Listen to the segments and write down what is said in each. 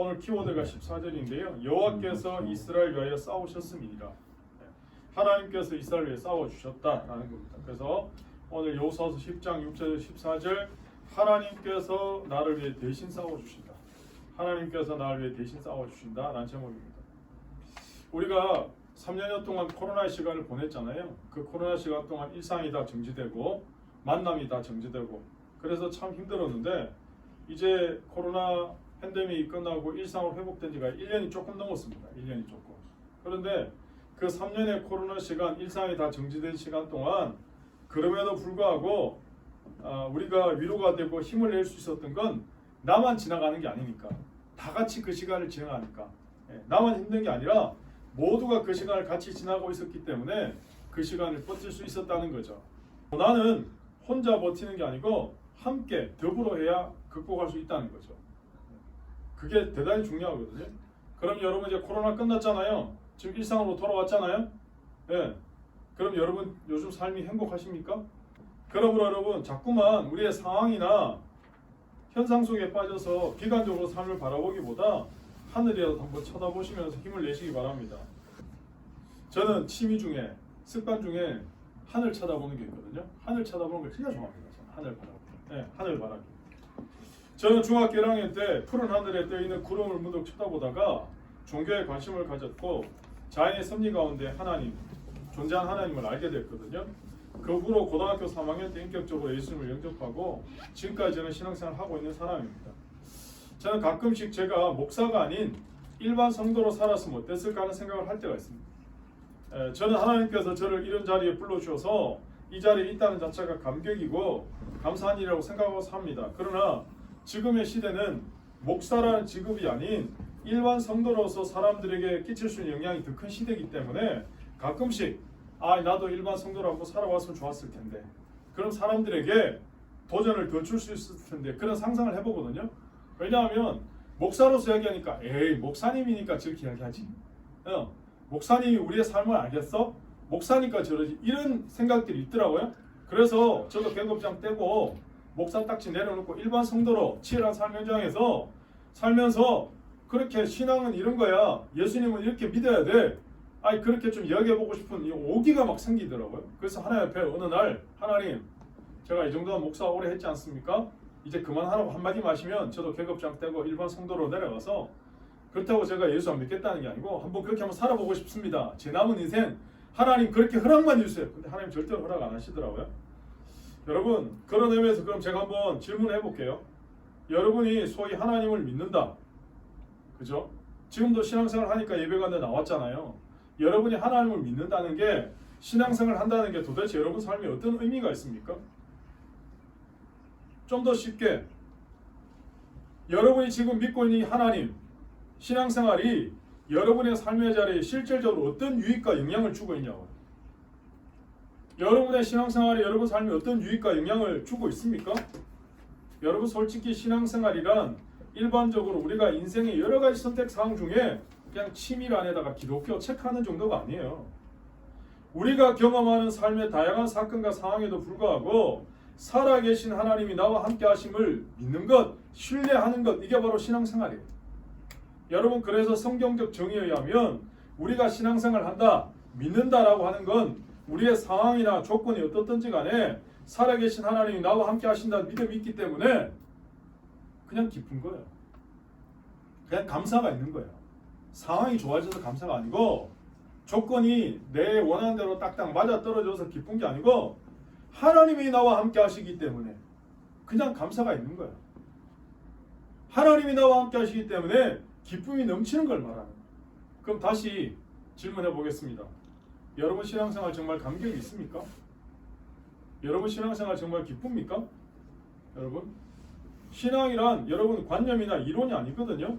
오늘 키워드가 14절인데요. 여호와께서 이스라엘 위하여 싸우셨음이니라. 하나님께서 이스라엘 위해 싸워주셨다라는 겁니다. 그래서 오늘 여호수아서 10장 6절 14절 하나님께서 나를 위해 대신 싸워주신다. 하나님께서 나를 위해 대신 싸워주신다라는 제목입니다. 우리가 3년여 동안 코로나의 시간을 보냈잖아요. 그 코로나 시간 동안 일상이 다 정지되고 만남이 다 정지되고 그래서 참 힘들었는데 이제 코로나 팬데믹이 끝나고 일상으로 회복된 지가 1년이 조금 넘었습니다. 1년이 조금. 그런데 그 3년의 코로나 시간, 일상이 다 정지된 시간 동안 그럼에도 불구하고 우리가 위로가 되고 힘을 낼 수 있었던 건 나만 지나가는 게 아니니까. 다 같이 그 시간을 지나가니까. 나만 힘든 게 아니라 모두가 그 시간을 같이 지나고 있었기 때문에 그 시간을 버틸 수 있었다는 거죠. 나는 혼자 버티는 게 아니고 함께 더불어 해야 극복할 수 있다는 거죠. 그게 대단히 중요하거든요. 그럼 여러분 이제 코로나 끝났잖아요. 지금 일상으로 돌아왔잖아요. 네. 그럼 여러분 요즘 삶이 행복하십니까? 그러므로 여러분 자꾸만 우리의 상황이나 현상 속에 빠져서 비관적으로 삶을 바라보기보다 하늘이라도 한번 쳐다보시면서 힘을 내시기 바랍니다. 저는 취미 중에 습관 중에 하늘 쳐다보는 게 있거든요. 하늘 쳐다보는 걸 진짜 좋아합니다. 저는 하늘 바라보기. 네, 하늘 바라기. 저는 중학교 1학년 때 푸른 하늘에 떠있는 구름을 문득 쳐다보다가 종교에 관심을 가졌고 자연의 섭리 가운데 하나님, 존재한 하나님을 알게 됐거든요. 그 후로 고등학교 3학년 때 인격적으로 예수님을 영접하고 지금까지 저는 신앙생활을 하고 있는 사람입니다. 저는 가끔씩 제가 목사가 아닌 일반 성도로 살았으면 어땠을까 하는 생각을 할 때가 있습니다. 저는 하나님께서 저를 이런 자리에 불러주셔서 이 자리에 있다는 자체가 감격이고 감사한 일이라고 생각하고 삽니다. 그러나 지금의 시대는 목사라는 직업이 아닌 일반 성도로서 사람들에게 끼칠 수 있는 영향이 더 큰 시대이기 때문에 가끔씩 나도 일반 성도로 한번 살아봤으면 좋았을 텐데 그럼 사람들에게 도전을 더 줄 수 있을 텐데 그런 상상을 해보거든요. 왜냐하면 목사로서 이야기하니까 에이 목사님이니까 저렇게 이야기하지. 목사님이 우리의 삶을 알겠어? 목사니까 저러지. 이런 생각들이 있더라고요. 그래서 저도 계급장 떼고 목사 딱지 내려놓고 일반 성도로 치열한 삶 현장에서 살면서 그렇게 신앙은 이런 거야. 예수님은 이렇게 믿어야 돼. 그렇게 좀 이야기해보고 싶은 이 오기가 막 생기더라고요. 그래서 하나님 앞에 어느 날 하나님 제가 이 정도면 목사 오래 했지 않습니까? 이제 그만하라고 한마디 마시면 저도 계급장 떼고 일반 성도로 내려가서 그렇다고 제가 예수 안 믿겠다는 게 아니고 한번 그렇게 한번 살아보고 싶습니다. 제 남은 인생 하나님 그렇게 허락만 해주세요. 근데 하나님 절대로 허락 안 하시더라고요. 여러분 그런 의미에서 그럼 제가 한번 질문을 해볼게요. 여러분이 소위 하나님을 믿는다. 그죠? 지금도 신앙생활 하니까 예배관에 나왔잖아요. 여러분이 하나님을 믿는다는 게 신앙생활 한다는 게 도대체 여러분 삶에 어떤 의미가 있습니까? 좀 더 쉽게 여러분이 지금 믿고 있는 하나님 신앙생활이 여러분의 삶의 자리에 실질적으로 어떤 유익과 영향을 주고 있냐고요. 여러분의 신앙생활이 여러분 삶에 어떤 유익과 영향을 주고 있습니까? 여러분 솔직히 신앙생활이란 일반적으로 우리가 인생의 여러 가지 선택 사항 중에 그냥 치밀안에다가 기독교 체크하는 정도가 아니에요. 우리가 경험하는 삶의 다양한 사건과 상황에도 불구하고 살아계신 하나님이 나와 함께 하심을 믿는 것, 신뢰하는 것, 이게 바로 신앙생활이에요. 여러분 그래서 성경적 정의에 의하면 우리가 신앙생활을 한다, 믿는다라고 하는 건 우리의 상황이나 조건이 어떻든지 간에 살아계신 하나님이 나와 함께 하신다는 믿음이 있기 때문에 그냥 기쁜 거예요. 그냥 감사가 있는 거예요. 상황이 좋아져서 감사가 아니고 조건이 내 원하는 대로 딱딱 맞아떨어져서 기쁜 게 아니고 하나님이 나와 함께 하시기 때문에 그냥 감사가 있는 거예요. 하나님이 나와 함께 하시기 때문에 기쁨이 넘치는 걸 말하는 거예요. 그럼 다시 질문해 보겠습니다. 여러분 신앙생활 정말 감격이 있습니까? 여러분 신앙생활 정말 기쁩니까? 여러분 신앙이란 여러분 관념이나 이론이 아니거든요.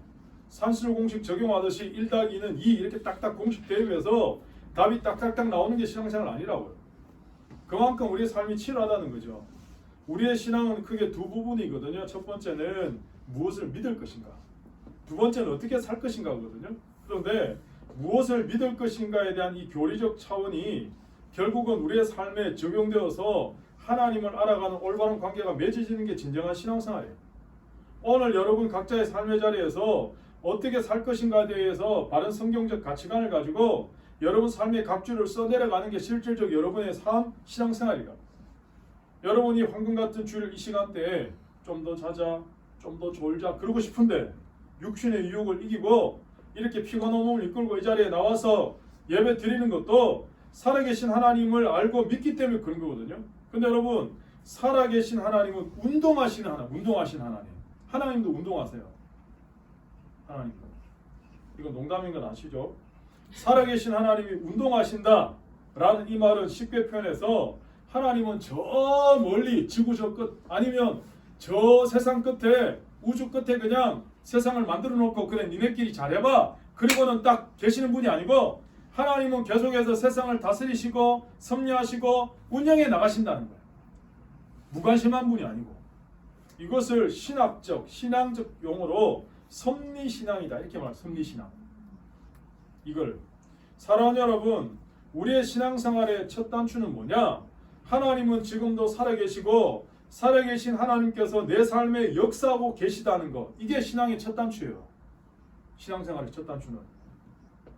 산술 공식 적용하듯이 1+2는 2 이렇게 딱딱 공식 대입해서 답이 딱딱딱 나오는 게 신앙생활 아니라고요. 그만큼 우리의 삶이 치열하다는 거죠. 우리의 신앙은 크게 두 부분이거든요. 첫 번째는 무엇을 믿을 것인가. 두 번째는 어떻게 살 것인가거든요. 그런데 무엇을 믿을 것인가에 대한 이 교리적 차원이 결국은 우리의 삶에 적용되어서 하나님을 알아가는 올바른 관계가 맺어지는 게 진정한 신앙생활이에요. 오늘 여러분 각자의 삶의 자리에서 어떻게 살 것인가에 대해서 바른 성경적 가치관을 가지고 여러분 삶의 각주를 써내려가는 게 실질적 여러분의 삶, 신앙생활이다. 여러분이 황금 같은 주일 이 시간대에 좀 더 자자, 좀 더 졸자 그러고 싶은데 육신의 유혹을 이기고 이렇게 피곤한 몸을 이끌고 이 자리에 나와서 예배 드리는 것도 살아계신 하나님을 알고 믿기 때문에 그런 거거든요. 근데 여러분 살아계신 하나님은 운동하시는 하나님. 하나님도 운동하세요. 하나님도. 이건 농담인 건 아시죠? 살아계신 하나님이 운동하신다 라는 이 말은 쉽게 표현해서 하나님은 저 멀리 지구 저 끝 아니면 저 세상 끝에 우주 끝에 그냥 세상을 만들어 놓고 그래 니네끼리 잘해봐 그리고는 딱 계시는 분이 아니고 하나님은 계속해서 세상을 다스리시고 섭리하시고 운영해 나가신다는 거예요. 무관심한 분이 아니고 이것을 신학적 신앙적 용어로 섭리신앙이다 이렇게 말해요. 섭리신앙. 이걸 사랑하는 여러분 우리의 신앙생활의 첫 단추는 뭐냐? 하나님은 지금도 살아계시고 살아계신 하나님께서 내 삶에 역사하고 계시다는 것 이게 신앙의 첫 단추예요. 신앙생활의 첫 단추는.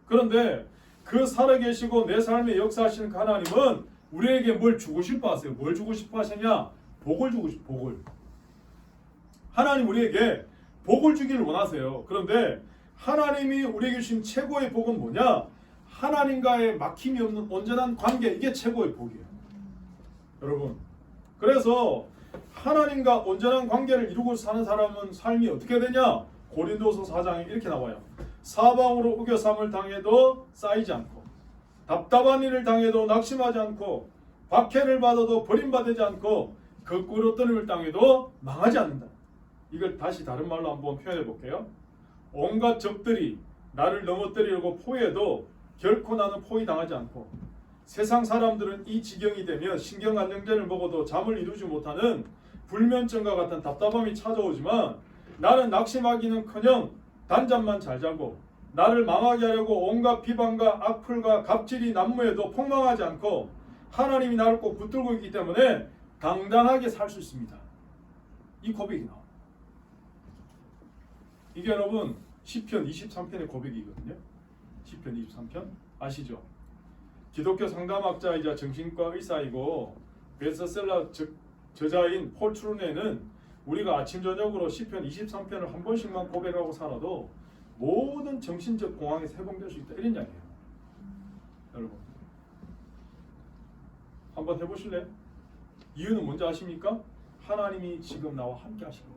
그런데 그 살아계시고 내 삶에 역사하시는 그 하나님은 우리에게 뭘 주고 싶어 하세요? 뭘 주고 싶어 하시냐? 복을 주고 싶어. 복을. 하나님 우리에게 복을 주기를 원하세요. 그런데 하나님이 우리에게 주신 최고의 복은 뭐냐? 하나님과의 막힘이 없는 온전한 관계 이게 최고의 복이에요. 여러분 그래서 하나님과 온전한 관계를 이루고 사는 사람은 삶이 어떻게 되냐? 고린도서 4장에 이렇게 나와요. 사방으로 우겨삼을 당해도 쌓이지 않고 답답한 일을 당해도 낙심하지 않고 박해를 받아도 버림받지 않고 거꾸로 떠님을 당해도 망하지 않는다. 이걸 다시 다른 말로 한번 표현해 볼게요. 온갖 적들이 나를 넘어뜨리려고 포위해도 결코 나는 포위당하지 않고 세상 사람들은 이 지경이 되면 신경안정제를 먹어도 잠을 이루지 못하는 불면증과 같은 답답함이 찾아오지만 나는 낙심하기는커녕 단잠만 잘 자고 나를 망하게 하려고 온갖 비방과 악플과 갑질이 난무해도 폭망하지 않고 하나님이 나를 꼭 붙들고 있기 때문에 당당하게 살 수 있습니다. 이 고백이 나와요. 이게 여러분 시편 23편의 고백이거든요. 시편 23편 아시죠? 기독교 상담학자이자 정신과 의사이고 베스트셀러 저자인 폴 트루네는 우리가 아침 저녁으로 시편 23편을 한 번씩만 고백하고 살아도 모든 정신적 공황에서 해방될 수 있다 이런 이야기예요. 여러분 한번 해보실래요? 이유는 뭔지 아십니까? 하나님이 지금 나와 함께 하신 거예요.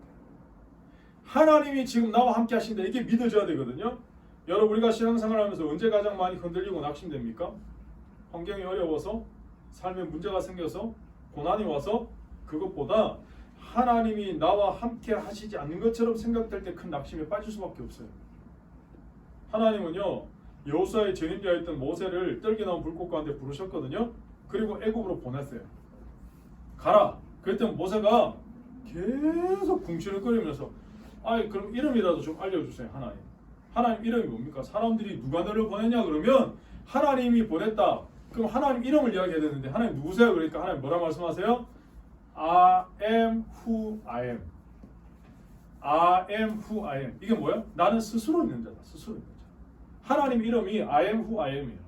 하나님이 지금 나와 함께 하신다 이게 믿어져야 되거든요. 여러분 우리가 신앙생활하면서 언제 가장 많이 흔들리고 낙심됩니까? 환경이 어려워서 삶에 문제가 생겨서 고난이 와서 그것보다 하나님이 나와 함께 하시지 않는 것처럼 생각될 때 큰 낙심에 빠질 수밖에 없어요. 하나님은요 여호수아의 전임자였던 모세를 떨게 나온 불꽃 가운데 부르셨거든요. 그리고 애굽으로 보냈어요. 가라. 그랬더니 모세가 계속 궁시렁거리면서 아이 그럼 이름이라도 좀 알려주세요. 하나님 이름이 뭡니까? 사람들이 누가 너를 보냈냐 그러면 하나님이 보냈다. 그럼 하나님 이름을 이야기해야 되는데 하나님 누구세요? 그러니까 하나님 뭐라 말씀하세요? I am who I am. I am who I am. 이게 뭐야? 나는 스스로 있는 자다. 스스로 있는 자. 하나님 이름이 I am who I am이에요.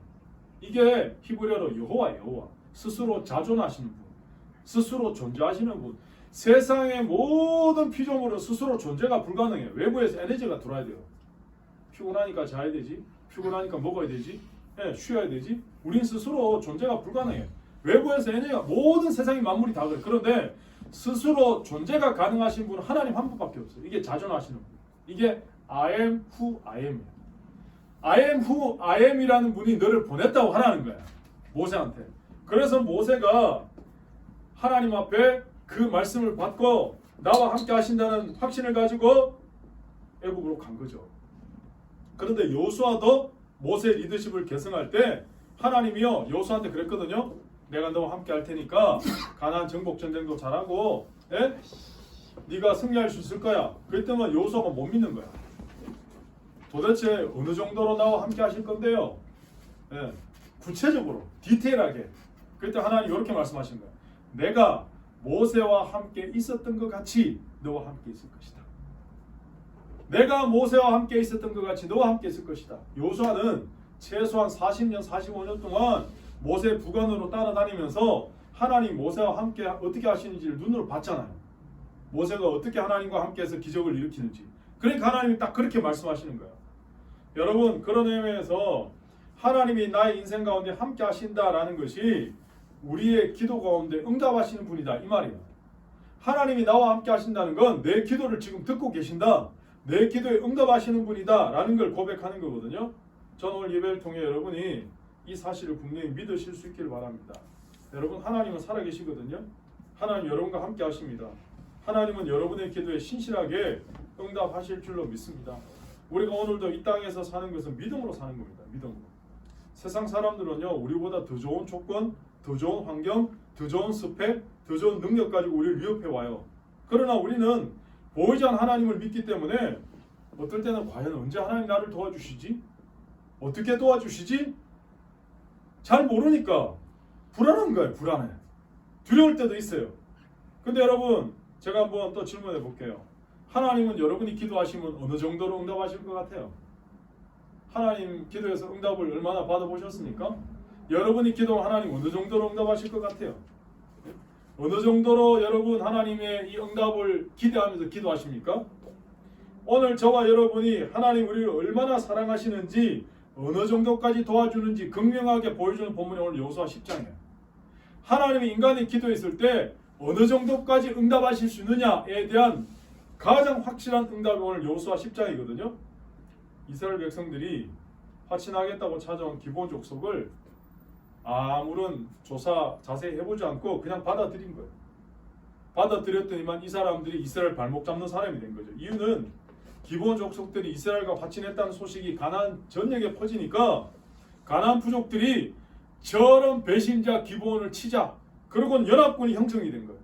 이게 히브리어로 여호와. 스스로 자존하시는 분. 스스로 존재하시는 분. 세상의 모든 피조물은 스스로 존재가 불가능해요. 외부에서 에너지가 들어와야 돼요. 피곤하니까 자야 되지. 피곤하니까 먹어야 되지. 쉬어야 되지. 우린 스스로 존재가 불가능해요. 외부에서 에너지가 모든 세상의 만물이 다 그래. 그런데 스스로 존재가 가능하신 분은 하나님 한 분밖에 없어요. 이게 자존하시는 분. 이게 I am who I am이에요. I am who I am이라는 분이 너를 보냈다고 하라는 거야. 모세한테. 그래서 모세가 하나님 앞에 그 말씀을 받고 나와 함께 하신다는 확신을 가지고 애굽으로 간 거죠. 그런데 여호수아도 모세 리더십을 계승할 때 하나님이요 여호수아한테 그랬거든요. 내가 너와 함께 할 테니까 가나안 정복 전쟁도 잘하고 네가 승리할 수 있을 거야. 그랬더니 여호수아가 못 믿는 거야. 도대체 어느 정도로 나와 함께 하실 건데요? 구체적으로 디테일하게. 그때 하나님 이렇게 말씀하신 거야. 내가 모세와 함께 있었던 것 같이 너와 함께 있을 것이다. 내가 모세와 함께 있었던 것 같이 너와 함께 있을 것이다. 여호수아는 최소한 40년, 45년 동안 모세 부관으로 따라다니면서 하나님 모세와 함께 어떻게 하시는지를 눈으로 봤잖아요. 모세가 어떻게 하나님과 함께해서 기적을 일으키는지. 그러니까 하나님이 딱 그렇게 말씀하시는 거예요. 여러분, 그런 의미에서 하나님이 나의 인생 가운데 함께 하신다라는 것이 우리의 기도 가운데 응답하시는 분이다 이 말이에요. 하나님이 나와 함께 하신다는 건 내 기도를 지금 듣고 계신다, 내 기도에 응답하시는 분이다 라는 걸 고백하는 거거든요. 저는 오늘 예배를 통해 여러분이 이 사실을 분명히 믿으실 수 있기를 바랍니다. 여러분, 하나님은 살아계시거든요. 하나님 여러분과 함께 하십니다. 하나님은 여러분의 기도에 신실하게 응답하실 줄로 믿습니다. 우리가 오늘도 이 땅에서 사는 것은 믿음으로 사는 겁니다. 믿음으로. 세상 사람들은요, 우리보다 더 좋은 조건, 더 좋은 환경, 더 좋은 스펙, 더 좋은 능력 가지고 우리를 위협해 와요. 그러나 우리는 보이지 않는 하나님을 믿기 때문에 어떨 때는 과연 언제 하나님 나를 도와주시지? 어떻게 도와주시지? 잘 모르니까 불안한 거예요. 불안해. 두려울 때도 있어요. 근데 여러분, 제가 한번 또 질문해 볼게요. 하나님은 여러분이 기도하시면 어느 정도로 응답하실 것 같아요? 하나님 기도에서 응답을 얼마나 받아보셨습니까? 여러분이 기도하면 하나님 어느 정도로 응답하실 것 같아요? 어느 정도로 여러분 하나님의 이 응답을 기대하면서 기도하십니까? 오늘 저와 여러분이 하나님 우리를 얼마나 사랑하시는지, 어느 정도까지 도와주는지 극명하게 보여주는 본문이 오늘 여호수아 10장이에요. 하나님이 인간의 기도했을 때 어느 정도까지 응답하실 수 있느냐에 대한 가장 확실한 응답이 오늘 여호수아 10장이거든요. 이스라엘 백성들이 화친하겠다고 찾아온 기본 족속을 아무런 조사 자세히 해보지 않고 그냥 받아들인 거예요. 받아들였더니만 이 사람들이 이스라엘 발목 잡는 사람이 된 거죠. 이유는 기본 족속들이 이스라엘과 화친했다는 소식이 가나안 전역에 퍼지니까 가나안 부족들이 저런 배신자 기본을 치자, 그러고는 연합군이 형성이 된 거예요.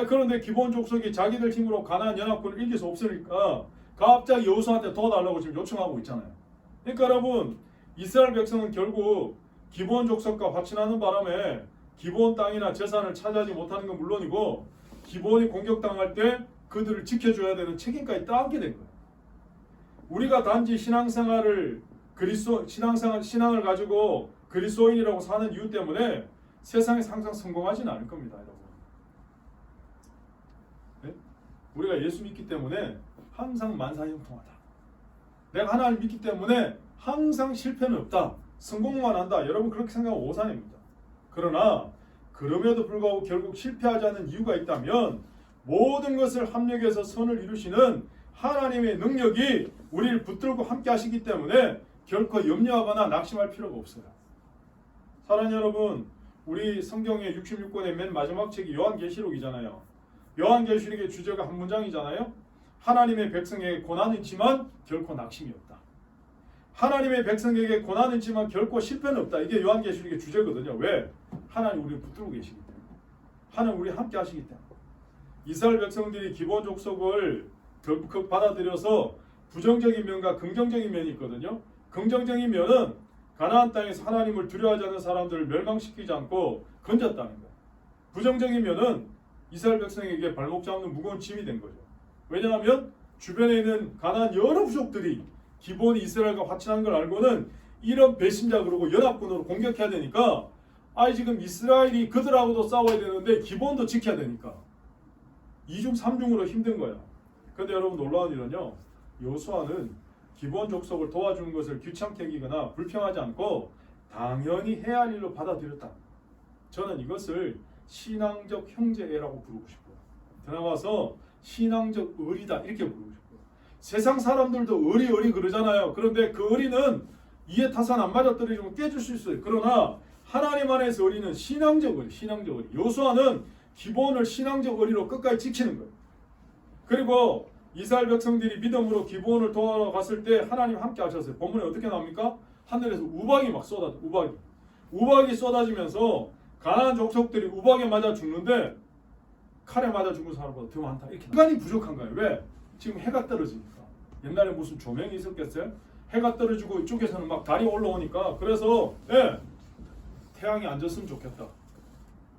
그런데 기본 족속이 자기들 힘으로 가나안 연합군을 이길 수 없으니까 갑자기 여호수아한테 도와달라고 지금 요청하고 있잖아요. 그러니까 여러분, 이스라엘 백성은 결국 기본 족속과 화친하는 바람에 기본 땅이나 재산을 차지하지 못하는 건 물론이고, 기본이 공격당할 때 그들을 지켜줘야 되는 책임까지 따게 된 거예요. 우리가 단지 신앙을 가지고 그리스도인이라고 사는 이유 때문에 세상에서 항상 성공하지는 않을 겁니다, 여러분. 네? 우리가 예수 믿기 때문에 항상 만사형통하다. 내가 하나님 믿기 때문에 항상 실패는 없다, 성공만 한다. 여러분 그렇게 생각하면 오산입니다. 그러나 그럼에도 불구하고 결국 실패하지 않는 이유가 있다면 모든 것을 합력해서 선을 이루시는 하나님의 능력이 우리를 붙들고 함께 하시기 때문에 결코 염려하거나 낙심할 필요가 없어요. 사랑하는 여러분, 우리 성경의 66권의 맨 마지막 책이 요한계시록이잖아요. 요한계시록의 주제가 한 문장이잖아요. 하나님의 백성에게 고난은 있지만 결코 낙심이 없다. 하나님의 백성에게 고난은 있지만 결코 실패는 없다. 이게 요한계시록의 주제거든요. 왜? 하나님 우리를 붙들고 계시기 때문에. 하나님 우리 함께 하시기 때문에. 이스라엘 백성들이 기본 족속을 적극 받아들여서 부정적인 면과 긍정적인 면이 있거든요. 긍정적인 면은 가나안 땅에서 하나님을 두려워하지 않는 사람들을 멸망시키지 않고 건졌다는 거예요. 부정적인 면은 이스라엘 백성에게 발목 잡는 무거운 짐이 된 거죠. 왜냐하면 주변에 있는 가나안 여러 부족들이 기본이 이스라엘과 화친한 걸 알고는 이런 배신자 그러고 연합군으로 공격해야 되니까 지금 이스라엘이 그들하고도 싸워야 되는데 기본도 지켜야 되니까 2중 3중으로 힘든 거야. 그런데 여러분 놀라운 일은요, 여호수아는 기본 족속을 도와주는 것을 귀찮게 여기거나 불평하지 않고 당연히 해야 할 일로 받아들였다. 저는 이것을 신앙적 형제애라고 부르고 싶어요. 더 나아가서 신앙적 의리다 이렇게 부르고 싶어요. 세상 사람들도 의리 그러잖아요. 그런데 그 의리는 이해 타산 안 맞아떨어지면 깨질 수 있어요. 그러나 하나님 안에서 의리는 신앙적 의리, 신앙적 의리. 여호수아는 기본을 신앙적 의리로 끝까지 지키는 거예요. 그리고 이스라엘 백성들이 믿음으로 기본을 도와러 갔을 때 하나님 함께 하셨어요. 본문에 어떻게 나옵니까? 하늘에서 우박이 막 쏟아져. 우박이 쏟아지면서 가나안 족속들이 우박에 맞아 죽는데 칼에 맞아 죽은 사람보다 더 많다. 이렇게 시간이 부족한 거예요. 왜? 지금 해가 떨어지니까. 옛날에 무슨 조명이 있었겠어요? 해가 떨어지고 이쪽에서는 막 달이 올라오니까. 그래서 태양이 안 졌으면 좋겠다.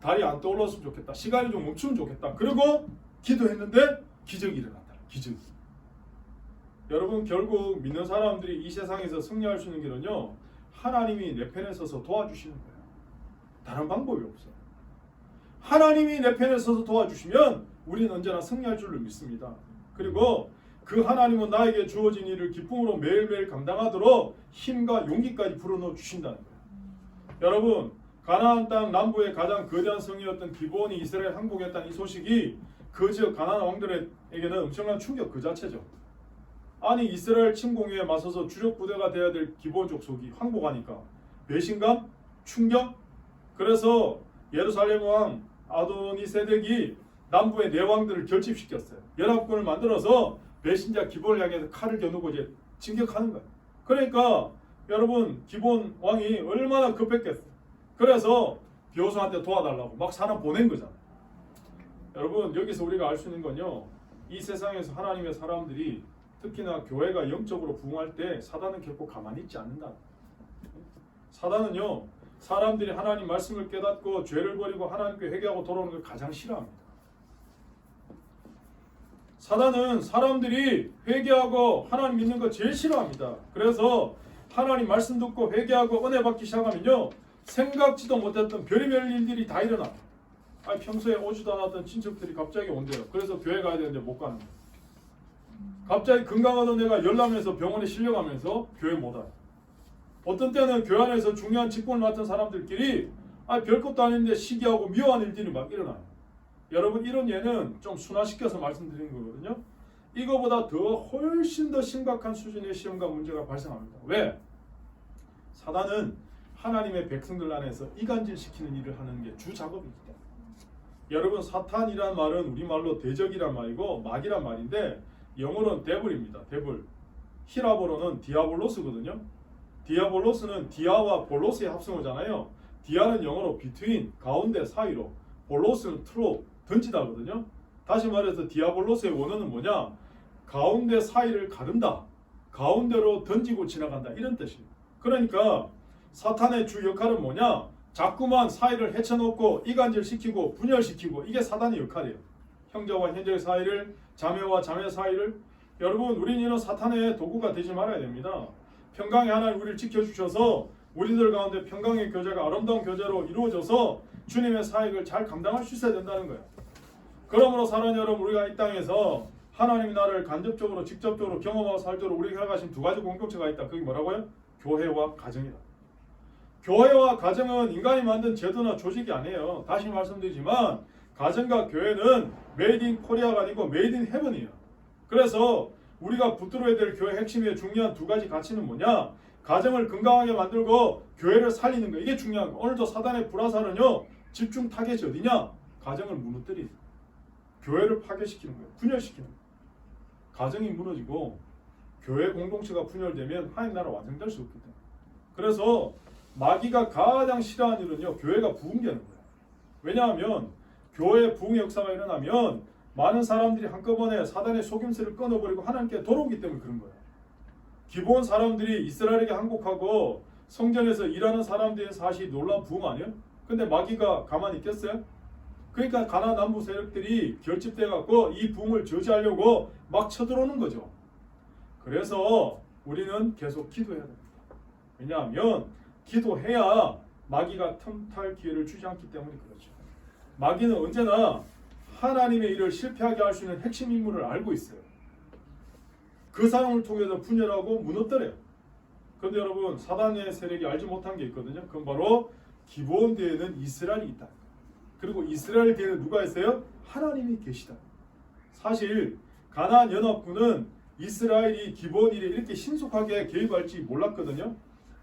달이 안 떠올랐으면 좋겠다. 시간이 좀 멈추면 좋겠다. 그리고 기도했는데 기적이 일어났다. 기적이. 여러분 결국 믿는 사람들이 이 세상에서 승리할 수 있는 길은요, 하나님이 내 편에 서서 도와주시는 거예요. 다른 방법이 없어요. 하나님이 내 편에 서서 도와주시면 우리는 언제나 승리할 줄로 믿습니다. 그리고 그 하나님은 나에게 주어진 일을 기쁨으로 매일매일 감당하도록 힘과 용기까지 불어넣어 주신다는 거예요. 여러분, 가나안 땅 남부의 가장 거대한 성이었던 기브온이 이스라엘 항복했다는 이 소식이 그 지역 가나안 왕들에게는 엄청난 충격 그 자체죠. 아니, 이스라엘 침공에 맞서서 주력 부대가 되어야 될 기브온 족속이 항복하니까 배신감? 충격? 그래서 예루살렘 왕 아도니세덱이 남부의 네 왕들을 결집시켰어요. 연합군을 만들어서 배신자 기브온을 향해서 칼을 겨누고 이제 진격하는 거예요. 그러니까 여러분, 기브온 왕이 얼마나 급했겠어요. 그래서 여호수아한테 도와달라고 막 사람 보낸 거잖아요. 여러분, 여기서 우리가 알 수 있는 건요, 이 세상에서 하나님의 사람들이 특히나 교회가 영적으로 부흥할 때 사단은 결코 가만히 있지 않는다. 사단은요, 사람들이 하나님 말씀을 깨닫고 죄를 버리고 하나님께 회개하고 돌아오는 걸 가장 싫어합니다. 사단은 사람들이 회개하고 하나님 믿는 거 제일 싫어합니다. 그래서 하나님 말씀 듣고 회개하고 은혜 받기 시작하면요, 생각지도 못했던 별의별 일들이 다 일어나요. 아니, 평소에 오지도 않았던 친척들이 갑자기 온대요. 그래서 교회 가야 되는데 못 가는 거예요. 갑자기 건강하던 애가 열나면서 병원에 실려가면서 교회 못 와요. 어떤 때는 교회 안에서 중요한 직분을 맡은 사람들끼리 별것도 아닌데 시기하고 미워하는 일들이 막 일어나요. 여러분, 이런 예는 좀 순화시켜서 말씀드린 거거든요. 이거보다 훨씬 더 심각한 수준의 시험과 문제가 발생합니다. 왜? 사단은 하나님의 백성들 안에서 이간질시키는 일을 하는 게 주 작업입니다. 여러분, 사탄이란 말은 우리말로 대적이란 말이고 마귀란 말인데 영어로는 데블입니다. 데블. 히라보로는 디아볼로스거든요. 디아볼로스는 디아와 볼로스의 합성어잖아요. 디아는 영어로 between, 가운데, 사이로, 볼로스는 트로, 던지다거든요. 다시 말해서 디아볼로스의 원어는 뭐냐? 가운데 사이를 가른다. 가운데로 던지고 지나간다. 이런 뜻이에요. 그러니까 사탄의 주 역할은 뭐냐? 자꾸만 사이를 헤쳐놓고 이간질시키고 분열시키고, 이게 사단의 역할이에요. 형제와 형제 사이를, 자매와 자매 사이를. 여러분, 우리는 이런 사탄의 도구가 되지 말아야 됩니다. 평강의 하나님 우리를 지켜주셔서 우리들 가운데 평강의 교제가 아름다운 교제로 이루어져서 주님의 사역을 잘 감당할 수 있어야 된다는 거예요. 그러므로 사랑하는 여러분, 우리가 이 땅에서 하나님의 나라를 간접적으로 직접적으로 경험하고 살도록 우리에게 허락하신 두 가지 공동체가 있다. 그게 뭐라고요? 교회와 가정이다. 교회와 가정은 인간이 만든 제도나 조직이 아니에요. 다시 말씀드리지만 가정과 교회는 메이드 인 코리아가 아니고 메이드 인 헤븐이에요. 그래서 우리가 붙들어야 될 교회 핵심의 중요한 두 가지 가치는 뭐냐? 가정을 건강하게 만들고 교회를 살리는 거, 이게 중요한 거. 오늘도 사단의 불화살은요, 집중 타겟이 어디냐? 가정을 무너뜨리는, 교회를 파괴시키는 거예요. 분열시키는 거예요. 가정이 무너지고 교회 공동체가 분열되면 하나님 나라 완성될 수 없기 때문에. 그래서 마귀가 가장 싫어하는 일은요, 교회가 부흥되는 거예요. 왜냐하면 교회 부흥의 역사가 일어나면 많은 사람들이 한꺼번에 사단의 속임수를 끊어버리고 하나님께 돌아오기 때문에 그런 거예요. 기본 사람들이 이스라엘에게 항복하고 성전에서 일하는 사람들의 사실이 놀라운 부흥 아니에요? 근데 마귀가 가만히 있겠어요? 그러니까 가나안 남부 세력들이 결집돼 갖고 이 부흥을 저지하려고 막 쳐들어오는 거죠. 그래서 우리는 계속 기도해야 됩니다. 왜냐하면 기도해야 마귀가 틈탈 기회를 주지 않기 때문에 그렇죠. 마귀는 언제나 하나님의 일을 실패하게 할 수 있는 핵심 인물을 알고 있어요. 그 사람을 통해서 분열하고 무너뜨려요. 그런데 여러분, 사단의 세력이 알지 못한 게 있거든요. 그건 바로 기브온 뒤에는 이스라엘이 있다. 그리고 이스라엘 뒤에는 누가 있어요? 하나님이 계시다. 사실 가나안 연합군은 이스라엘이 기브온 일에 이렇게 신속하게 개입할지 몰랐거든요.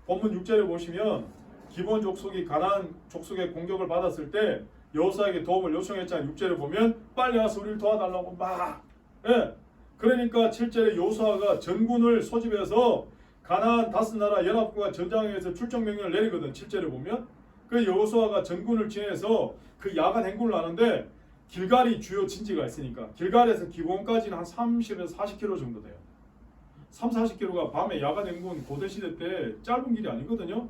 본문 6절에 보시면 기브온 족속이 가나안 족속의 공격을 받았을 때 여호수아에게 도움을 요청했잖아요. 6절에 보면 빨리 와서 우리를 도와달라고 막. 예. 그러니까 7절에 여호수아가 전군을 소집해서 가나안 다섯 나라 연합군과 전장에서 출정 명령을 내리거든. 7절에 보면 그 여호수아가 전군을 지내서 그 야간 행군을 하는데 길갈이 주요 진지가 있으니까 길갈에서 기브온까지는 한 30에서 40km 정도 돼요. 30-40km가 밤에 야간 행군 고대시대 때 짧은 길이 아니거든요.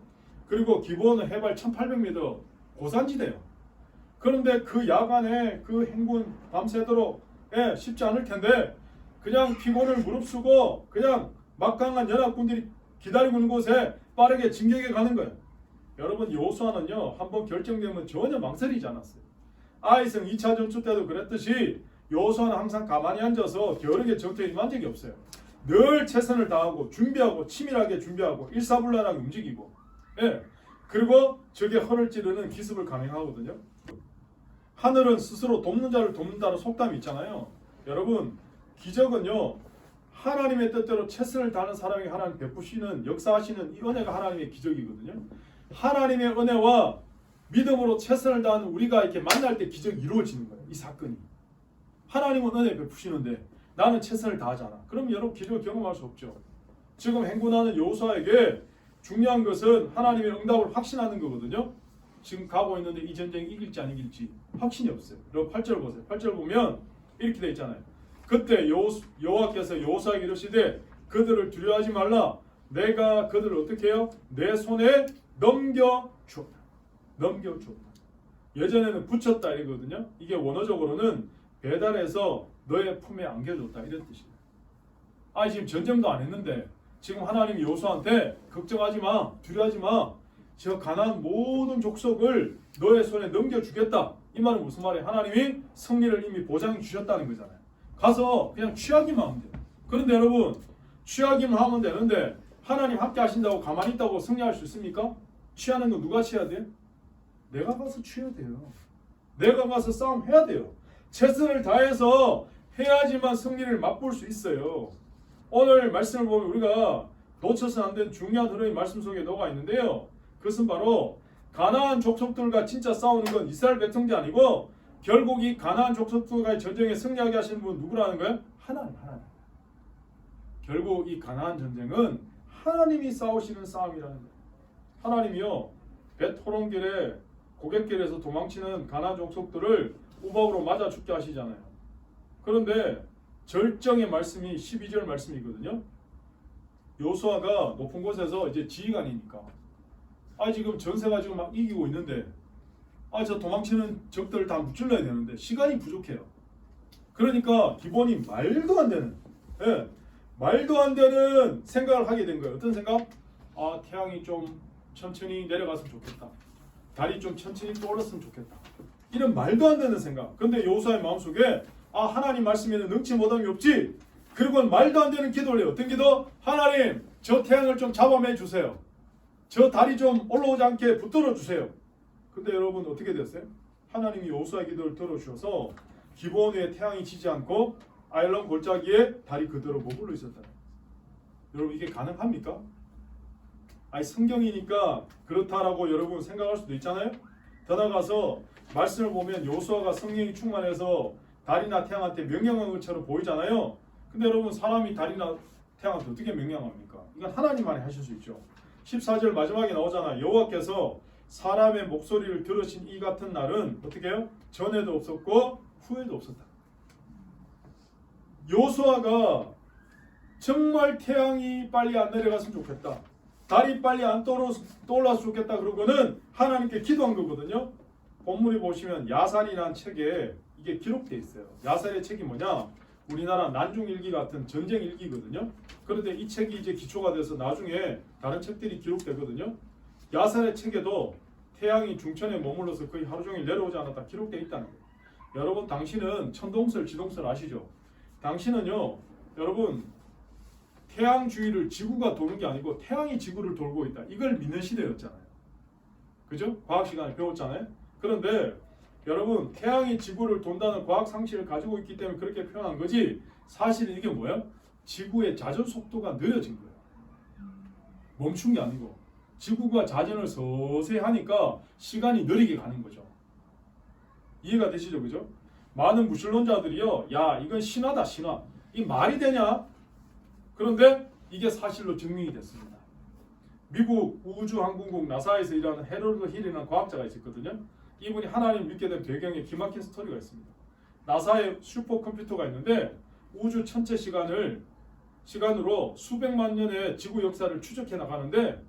그리고 기브온은 해발 1800m 고산지대예요. 그런데 그 야간에 그 행군 밤새도록 쉽지 않을 텐데 그냥 피곤을 무릅쓰고 그냥 막강한 연합군들이 기다리고 있는 곳에 빠르게 진격해 가는 거예요. 여러분 여호수아는요 한번 결정되면 전혀 망설이지 않았어요. 아이성 2차 전투 때도 그랬듯이 여호수아는 항상 가만히 앉아서 게으르게 전투에 임한 적이 없어요. 늘 최선을 다하고 준비하고 치밀하게 준비하고 일사불란하게 움직이고 예. 그리고 적의 허를 찌르는 기습을 감행하거든요. 하늘은 스스로 돕는 자를 돕는다는 속담이 있잖아요. 여러분 기적은요 하나님의 뜻대로 최선을 다하는 사람에게 하나님 베푸시는 역사하시는 이 은혜가 하나님의 기적이거든요. 하나님의 은혜와 믿음으로 최선을 다하는 우리가 이렇게 만날 때 기적이 이루어지는 거예요. 이 사건이. 하나님은 은혜 베푸시는데 나는 최선을 다하잖아. 그럼 여러분 기적을 경험할 수 없죠. 지금 행군하는 여호수아에게 중요한 것은 하나님의 응답을 확신하는 거거든요. 지금 가고 있는데 이 전쟁이 이길지 안 이길지 확신이 없어요. 여러분 8절 보세요. 8절 보면 이렇게 돼 있잖아요. 그때 여호와께서 여호수아에게 이르시되 그들을 두려워하지 말라. 내가 그들을 어떻게 해요? 내 손에 넘겨주었다. 넘겨주었다. 예전에는 붙였다 이거든요. 이게 원어적으로는 배달해서 너의 품에 안겨줬다 이런 뜻이에요. 지금 전쟁도 안 했는데 지금 하나님이 여호수아한테 걱정하지 마, 두려워하지 마. 저 가나안 모든 족속을 너의 손에 넘겨주겠다. 이 말은 무슨 말이에요? 하나님이 승리를 이미 보장해 주셨다는 거잖아요. 가서 그냥 취하기만 하면 돼요. 그런데 여러분 취하기만 하면 되는데 하나님 함께 하신다고 가만히 있다고 승리할 수 있습니까? 취하는 건 누가 취해야 돼요? 내가 가서 취해야 돼요. 내가 가서 싸움해야 돼요. 최선을 다해서 해야지만 승리를 맛볼 수 있어요. 오늘 말씀을 보면 우리가 놓쳐서는 안 되는 중요한 흐름이 말씀 속에 녹아 있는데요. 그것은 바로 가나안 족속들과 진짜 싸우는 건 이스라엘 백성이 아니고 결국 이 가나안 족속들과의 전쟁에 승리하게 하시는 분은 누구라는 거예요? 하나님. 결국 이 가나안 전쟁은 하나님이 싸우시는 싸움이라는 거예요. 하나님이요 벳호론길에 고갯길에서 도망치는 가나안 족속들을 우박으로 맞아 죽게 하시잖아요. 그런데 절정의 말씀이 12절 말씀이거든요. 여호수아가 높은 곳에서 이제 지휘관이니까 지금 전세가 지금 막 이기고 있는데 저 도망치는 적들을 다 무찔러야 되는데 시간이 부족해요. 그러니까 기본이 말도 안 되는 말도 안 되는 생각을 하게 된 거예요. 어떤 생각? 태양이 좀 천천히 내려갔으면 좋겠다. 달이 좀 천천히 떠올랐으면 좋겠다. 이런 말도 안 되는 생각. 근데 여호수아의 마음속에 하나님 말씀에는 능치 못함이 없지. 그리고 말도 안 되는 기도를 해요. 어떤 기도? 하나님 저 태양을 좀 잡아내 주세요. 저 달이 좀 올라오지 않게 붙들어 주세요. 근데 여러분 어떻게 됐어요? 하나님이 여호수아의 기도를 들어주셔서 기브온 위에 태양이 지지 않고 아일론 골짜기에 달이 그대로 머물러 있었다. 여러분 이게 가능합니까? 성경이니까 그렇다라고 여러분 생각할 수도 있잖아요. 더 나가서 말씀을 보면 여호수아가 성령이 충만해서 달이나 태양한테 명령한 것처럼 보이잖아요. 근데 여러분 사람이 달이나 태양한테 어떻게 명령합니까? 이건 하나님만이 하실 수 있죠. 14절 마지막에 나오잖아요. 여호와께서 사람의 목소리를 들으신 이 같은 날은 어떻게 해요? 전에도 없었고 후에도 없었다. 여호수아가 정말 태양이 빨리 안 내려갔으면 좋겠다. 달이 빨리 안 떠올랐으면 좋겠다. 그러고는 하나님께 기도한 거거든요. 본문에 보시면 야살이라는 책에 이게 기록되어 있어요. 야살의 책이 뭐냐? 우리나라 난중일기 같은 전쟁 일기거든요. 그런데 이 책이 이제 기초가 돼서 나중에 다른 책들이 기록되거든요. 야살의 책에도 태양이 중천에 머물러서 거의 하루 종일 내려오지 않았다 기록되어 있다는 거예요. 여러분 당신은 천동설, 지동설 아시죠? 당신은요, 여러분 태양 주위를 지구가 도는 게 아니고 태양이 지구를 돌고 있다. 이걸 믿는 시대였잖아요. 그죠? 과학 시간에 배웠잖아요. 그런데 여러분 태양이 지구를 돈다는 과학 상식을 가지고 있기 때문에 그렇게 표현한 거지 사실은 이게 뭐야? 지구의 자전 속도가 느려진 거예요. 멈춘 게 아니고 지구가 자전을 서서히 하니까 시간이 느리게 가는 거죠. 이해가 되시죠? 그죠? 많은 무신론자들이요, 야 이건 신화다 신화. 이 말이 되냐? 그런데 이게 사실로 증명이 됐습니다. 미국 우주항공국 나사에서 일하는 해롤드 힐이라는 과학자가 있었거든요. 이분이 하나님 믿게 된 배경에 기막힌 스토리가 있습니다. 나사의 슈퍼컴퓨터가 있는데 우주 전체 시간으로 수백만 년의 지구 역사를 추적해 나가는데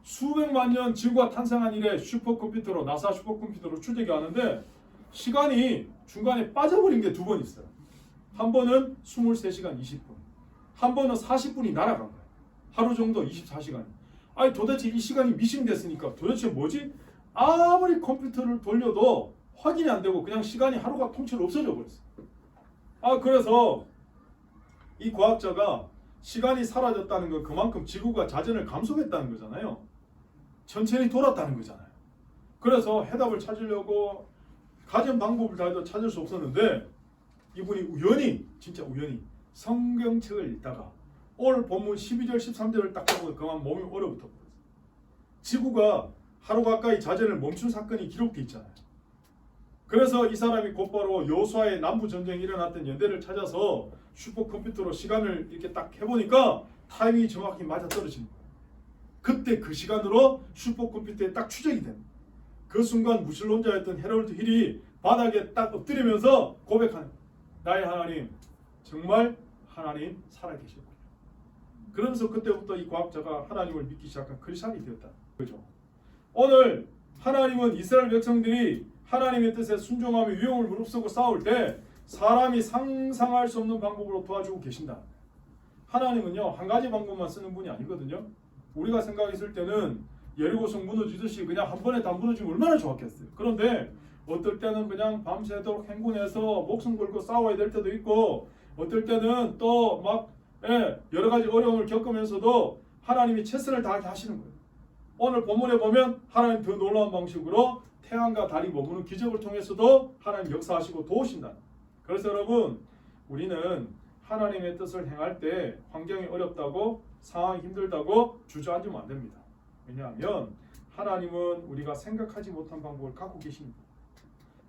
수백만 년 지구가 탄생한 이래 슈퍼컴퓨터로 나사 슈퍼컴퓨터로 추적해 하는데 시간이 중간에 빠져버린 게 2번 있어요. 한 번은 23시간 20분, 한 번은 40분이 날아간 거야. 하루 정도 24시간이. 아니 도대체 이 시간이 미싱됐으니까 도대체 뭐지? 아무리 컴퓨터를 돌려도 확인이 안 되고 그냥 시간이 하루가 통째로 없어져 버렸어. 그래서 이 과학자가 시간이 사라졌다는 건 그만큼 지구가 자전을 감속했다는 거잖아요. 천천히 돌았다는 거잖아요. 그래서 해답을 찾으려고 가진 방법을 다 해도 찾을 수 없었는데 이분이 우연히, 진짜 우연히 성경책을 읽다가 오늘 본문 12절 13절을 딱 보고 그만 몸이 얼어붙어 버렸어요. 지구가 하루 가까이 자전을 멈춘 사건이 기록돼 있잖아요. 그래서 이 사람이 곧바로 여호수아의 남부 전쟁이 일어났던 연대를 찾아서 슈퍼컴퓨터로 시간을 이렇게 딱 해보니까 타이밍이 정확히 맞아 떨어지는 거예요. 그때 그 시간으로 슈퍼컴퓨터에 딱 추적이 됩니다. 그 순간 무신론자였던 헤럴드 힐이 바닥에 딱 엎드리면서 고백하는 거예요. 나의 하나님, 정말 하나님 살아계시고. 그러면서 그때부터 이 과학자가 하나님을 믿기 시작한 크리스찬이 되었다. 그죠? 오늘 하나님은 이스라엘 백성들이 하나님의 뜻에 순종하며 위험을 무릅쓰고 싸울 때 사람이 상상할 수 없는 방법으로 도와주고 계신다. 하나님은요 한 가지 방법만 쓰는 분이 아니거든요. 우리가 생각했을 때는 여리고성 무너지듯이 그냥 한 번에 다 무너지면 얼마나 좋았겠어요. 그런데 어떨 때는 그냥 밤새도록 행군해서 목숨 걸고 싸워야 될 때도 있고, 어떨 때는 또 막 여러 가지 어려움을 겪으면서도 하나님이 최선을 다하게 하시는 거예요. 오늘 본문에 보면 하나님 더 놀라운 방식으로 태양과 달이 머무는 기적을 통해서도 하나님 역사하시고 도우신다. 그래서 여러분, 우리는 하나님의 뜻을 행할 때 환경이 어렵다고, 상황이 힘들다고 주저앉으면 안 됩니다. 왜냐하면 하나님은 우리가 생각하지 못한 방법을 갖고 계십니다.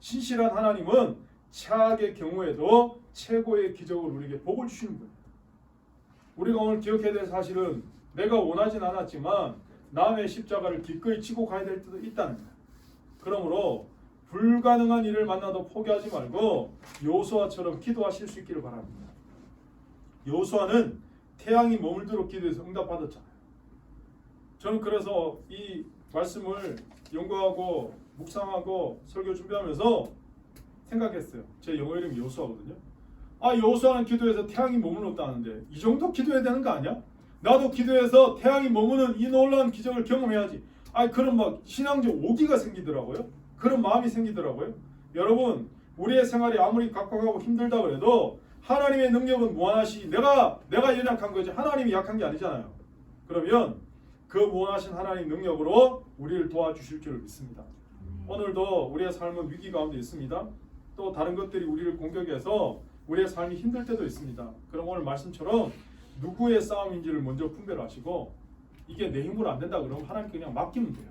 신실한 하나님은 최악의 경우에도 최고의 기적을 우리에게 복을 주시는 거예요. 우리가 오늘 기억해야 될 사실은 내가 원하진 않았지만 남의 십자가를 기꺼이 지고 가야 될 때도 있다는 거예요. 그러므로 불가능한 일을 만나도 포기하지 말고 여호수아처럼 기도하실 수 있기를 바랍니다. 여호수아는 태양이 머물도록 기도해서 응답받았잖아요. 저는 그래서 이 말씀을 연구하고 묵상하고 설교 준비하면서 생각했어요. 제 영어 이름이 여호수아거든요. 여호수아는 기도해서 태양이 머물렀다는데 이 정도 기도해야 되는 거 아니야? 나도 기도해서 태양이 머무는 이 놀라운 기적을 경험해야지. 그런 막 신앙적 오기가 생기더라고요. 그런 마음이 생기더라고요. 여러분, 우리의 생활이 아무리 각박하고 힘들다 그래도 하나님의 능력은 무한하시. 내가 연약한 거지 하나님이 약한 게 아니잖아요. 그러면 그 무한하신 하나님 능력으로 우리를 도와주실 줄을 믿습니다. 오늘도 우리의 삶은 위기 가운데 있습니다. 또 다른 것들이 우리를 공격해서 우리의 삶이 힘들 때도 있습니다. 그럼 오늘 말씀처럼 누구의 싸움인지를 먼저 분별하시고 이게 내 힘으로 안 된다 그러면 하나님께 그냥 맡기면 돼요.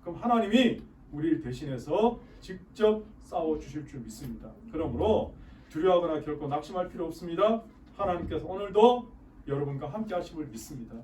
그럼 하나님이 우리를 대신해서 직접 싸워 주실 줄 믿습니다. 그러므로 두려워하거나 결코 낙심할 필요 없습니다. 하나님께서 오늘도 여러분과 함께 하심을 믿습니다.